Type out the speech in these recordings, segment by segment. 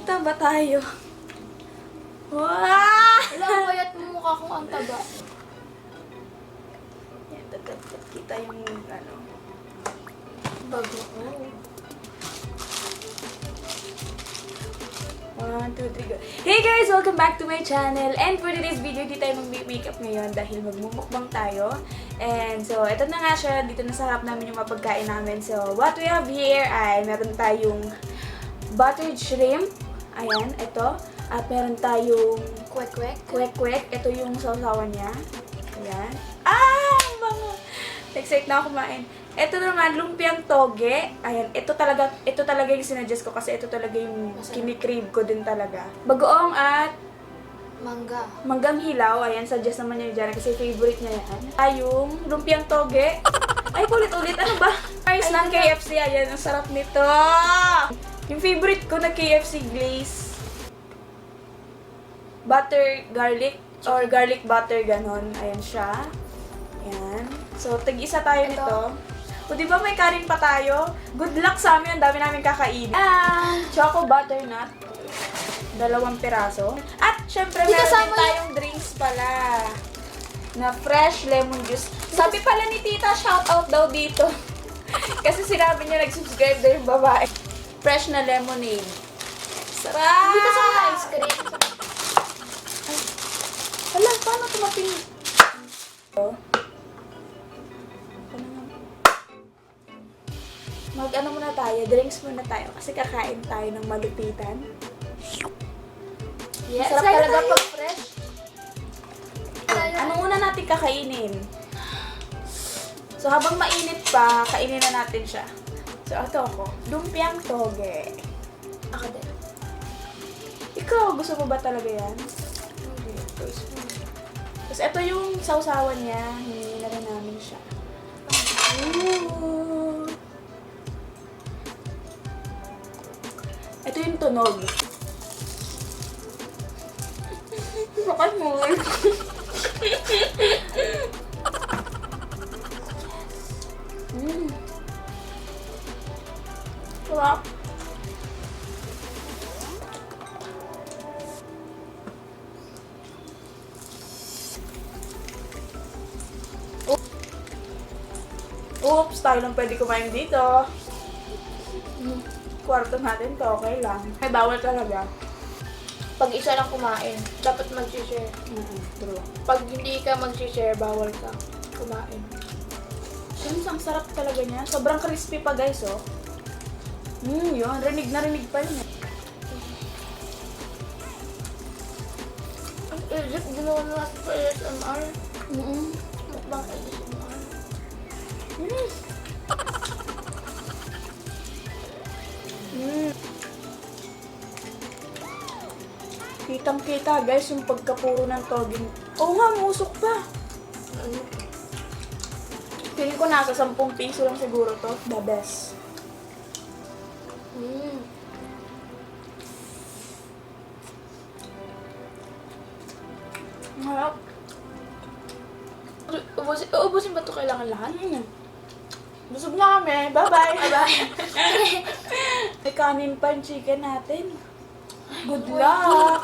taba tayo. Wow! Wala, kayat mo mukha kong ang taba. Yan, kita yung ano. Bago. Oh. 1, 2, 3, go. Hey guys! Welcome back to my channel. And for today's video, di tayo mag-makeup ngayon dahil magmumukbang tayo. And so, ito na nga siya. Dito na sa harap namin yung mapagkain namin. So, what we have here ay meron tayong buttered shrimp. Ayan, ito. At meron tayong Kwek-kwek. kwek-kwek. Ito yung sausawan niya. Ayan. Ah! Mga... Excited na ako kumain. Ito naman, lumpiang toge. Ayan, ito talaga yung sinuggest ko kasi ito talaga yung kinikrave ko din talaga. Bagoong at Mangga. manggang hilaw. Ayan, suggest naman niya dyan kasi favorite niya yan. Ay, yung lumpiang toge. Ay, ulit-ulit. Ano ba? Fries ng KFC. Ayan, ang sarap nito. Yung favorite ko na KFC glaze. Butter garlic or garlic butter, ganon. Ayan siya. Ayan. So, tig-isa tayo Ito. nito. O, di ba may kanin pa tayo? Good luck sa amin. Ang dami namin kakainin. Choco butternut. 2 piraso. At, syempre, Di meron kasama din tayong drinks pala. Na fresh lemon juice. Sabi pala ni tita, shoutout daw dito. Kasi sinabi niya, nag-subscribe daw yung babae. Fresh na lemonade. Sarap! Hindi kasama na ice cream. Hala, paano tumapin? Mag-ano muna tayo, drinks muna tayo kasi kakain tayo ng malupitan. Yes, Sarap tayo talaga tayo. pag fresh. Ano muna natin kakainin? So habang mainit pa, kainin na natin siya. So ito ako, lumpiang toge. Ako din. Ikaw, gusto mo ba talaga yan? Hindi. Taste mo. Tapos ito yung sausawan niya, hindi na rin namin siya. Ooh. Ito yung tunog. Bakit mo? Sarap. Oops, tayo lang pwede kumain dito. Kwarto natin to, okay lang. Ay, bawal talaga. Pag isa lang kumain, dapat mag-share. True. Pag hindi ka mag-share, bawal ka kumain. Since ang sarap talaga niya. Sobrang crispy pa, guys, oh. Yun. Rinig na rinig pa yun, eh. Ang isip, ginawa na natin sa ASMR. Mukbang ASMR. Kitang-kita, guys, yung pagkapuro ng toging. Oo nga, musok pa. Feeling ko nasa 10 piso lang siguro to. The best. Harap. Uubusin ba ito kailangan lahat? Busog na kami. Bye-bye. Bye-bye. May kanin pa yung chicken natin. Good luck.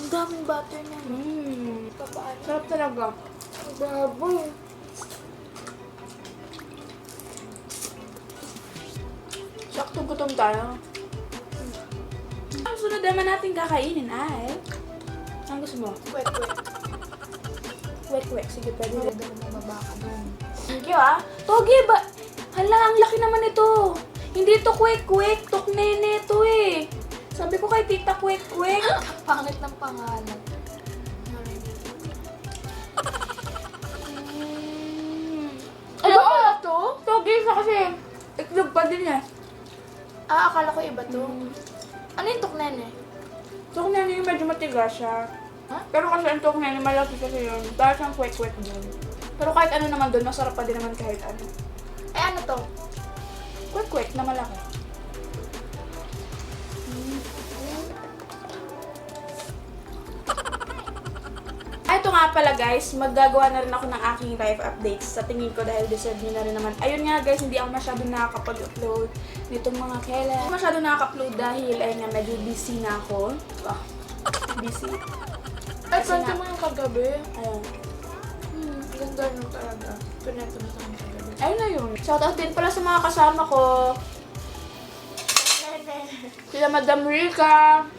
Ang daming butter na. Papaano? Sarap talaga. Baboy. Sakto gutom tayo. Ang sunod naman natin kakainin ay... Ang gusto mo? Wet-wet. Wek-wek. Sige, pwede rin. Maganda ng mabaka doon. Thank you, ah. Togi ba? Hala, ang laki naman ito. Hindi ito kwek-kwek. Tuknene ito eh. Sabi ko kay tita kwek-kwek. Pangit ng pangalan. Ano ba ito? Togi siya kasi. Itlog pa din eh. Akala ko iba to. Ano yung tuknene? Tuknene yung medyo matigas siya. Ha? Pero kasi ang tuknene malaki kasi yun. Dahil siyang kwek-kwek doon. Pero kahit ano naman doon, masarap pa din naman kahit ano. Eh ano to? Kwek-kwek na malaki. Ito nga nga pala guys, maggagawa na rin ako ng aking life updates sa tingin ko dahil deserve nyo na rin naman. Ayun nga guys, hindi ako masyadong nakakapag-upload nitong mga kailan. Hindi masyadong nakaka-upload dahil ayun nga, medyo busy na ako. Busy. Ay, Kasi kwento nga- mo yung kagabi. Ayun. Ganda nyo talaga. Pinento mo sa akin kagabi. Ayun na yun. Shoutout din pala sa mga kasama ko. Sila Madam Rika,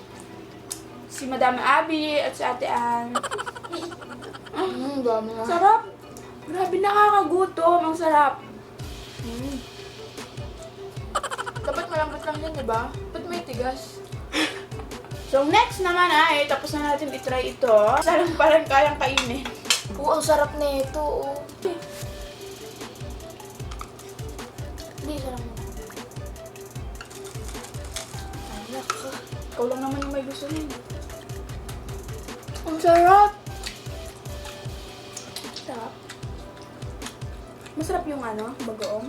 si Madam Abby, at si Ate Ann. Dami na. Sarap! Grabe, nakakagutom. Ang sarap. Dapat malambot lang yan, di ba? Ba't may tigas? So, next naman ay, tapos na natin itry ito. Sarang parang kayang kainin. Oo, ang sarap na ito. Oo. Hindi, sarap na. Anak ka. Ikaw lang naman yung may gusto niya. Ang sarap! Sarap. Masarap yung bagoong.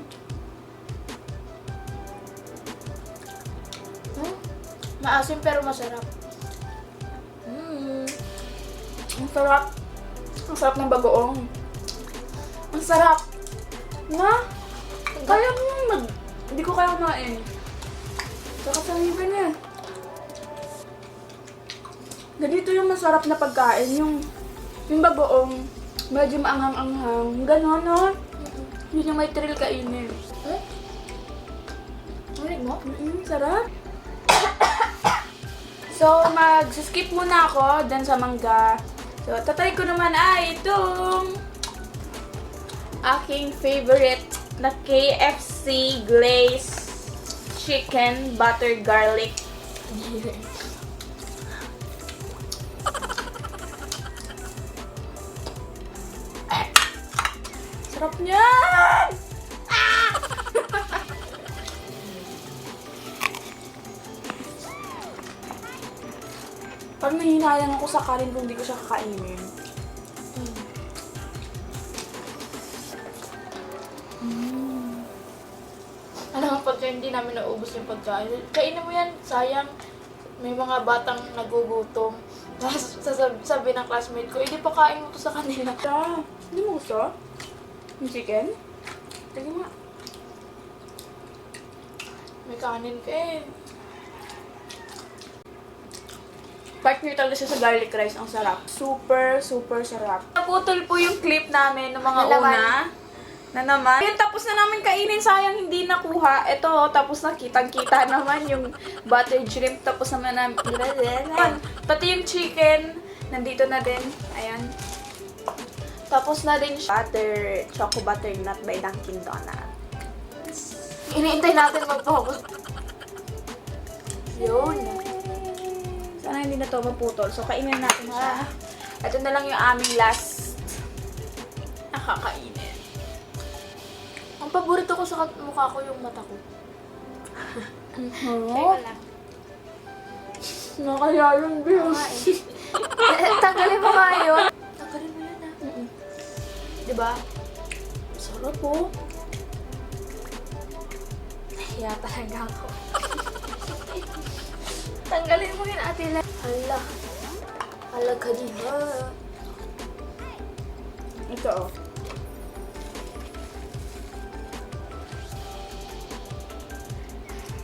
Maasim pero masarap. Ang sarap. Ang sarap ng bagoong. Ang sarap. Na? Kaya mo hindi ko kaya kumain. Kakasahiban niya. Ganito yung masarap na pagkain. Yung bagoong, medyo maanghang-anghang. Ganon, no? Yun yung may thrill kainin. Ulit mo? Sarap. So, mag-skip muna ako dyan sa mangga. So, tatry ko naman ay itong aking favorite na KFC Glazed Chicken Butter Garlic. Sarap niyan! Parang nahinayang ako sa kanin kung hindi ko siya kakainin. Alam mo, pagka hindi namin naubos yung pagkain, kainin mo yan, sayang. May mga batang nagugutom. Tapos sabi ng classmate ko, hindi pa kain mo to sa kanila. Hindi mo gusto? Yung chicken? Sige nga. May kanin ka eh. Partner talaga siya sa garlic rice. Ang sarap. Super, super sarap. Naputol po yung clip namin ng mga Ano naman? una. Na naman. Yun, tapos na namin kainin. Sayang hindi nakuha. Ito, tapos na kitang-kita naman yung buttered shrimp. Tapos naman namin. Pati yung chicken. Nandito na din. Ayan. Tapos na din siya. Choco butternut by Dunkin' Donuts. Iniintay natin mag-focus. Yun. Sana hindi na to maputol. So, kainin natin siya. Ito na lang yung aming last nakakainin. Ang paborito ko sa mukha ko yung mata ko. Oh, lang. nakaya yun, Bill. Tanggalin mo nga yun. Tanggalin mo yun ah. Diba? Sarap po. Nahiya talaga ako. Tanggalin mo yun, Ate La. Hala. Hala ka din ha. Ito, oh.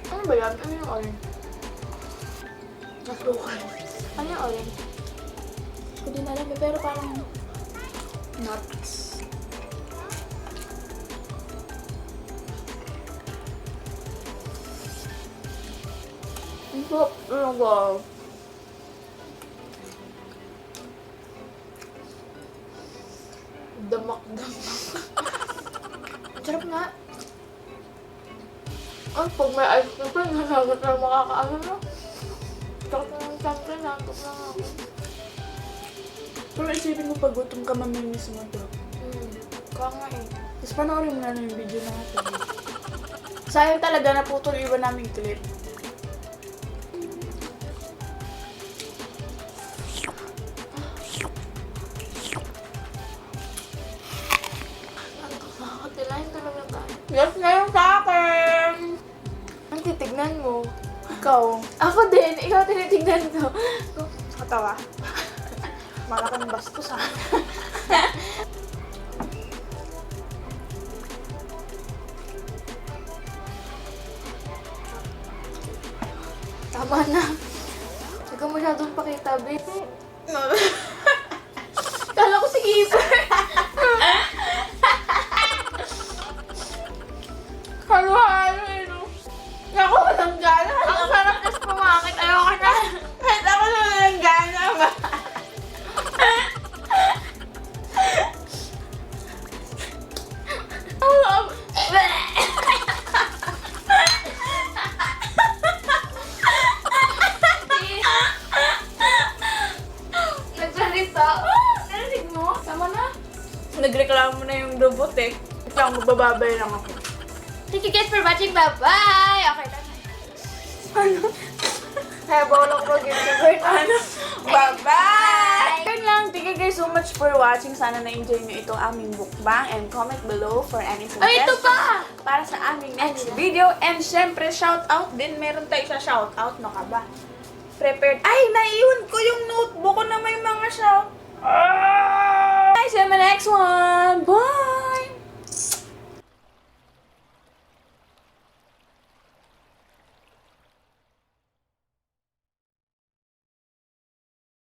Ano ba yan? Ano yung orange? Nasukal. Ano yung orange? Hindi ko din alam, eh, pero parang nuts. Ang sarap talaga. Damak-damak. Sarap nga. Ay, pag may ice cream pa, nasagot na makakaano na. Sarap na ng siyempre, nantok na nga ako. Pero isipin mo pag gutom ka, mamimis mo to. Kaya nga eh. Tapos panoorin mo na lang yung video natin. Sayang talaga, naputol iwan namin clip. Nantok na ako. Tilahin talaga tayo. Yes na yung sa akin! Ang titignan mo. Ikaw. Ako din. Ikaw tinitignan ko. Katawa. Malaking bastos ha. Tama na. Huwag ka masyadong pakita, babe. Kala ko si Giver. Halo-halo eh, no? Ako walang gana. Ang sarap kasi pumakit. Ayoko na. Kahit ako na walang gana ba? Nagsalita. Narinig mo? Tama na. Nagreklamo na yung robot eh. Ito ang magbababay lang ako. Thank you guys for watching. Bye-bye! Okay lang. Ano? Kaya bawal ako mag-giver. Ano? Bye-bye! Yun lang. Thank you guys so much for watching. Sana na-enjoy nyo itong aming mukbang and comment below for any Ay, ito suggestions pa! para sa aming next video. And syempre, shoutout din. Meron tayo sa shoutout. No ka ba? Prepared. Ay, naiwan ko yung notebook ko na may mga shout. See you in the next one. Bye!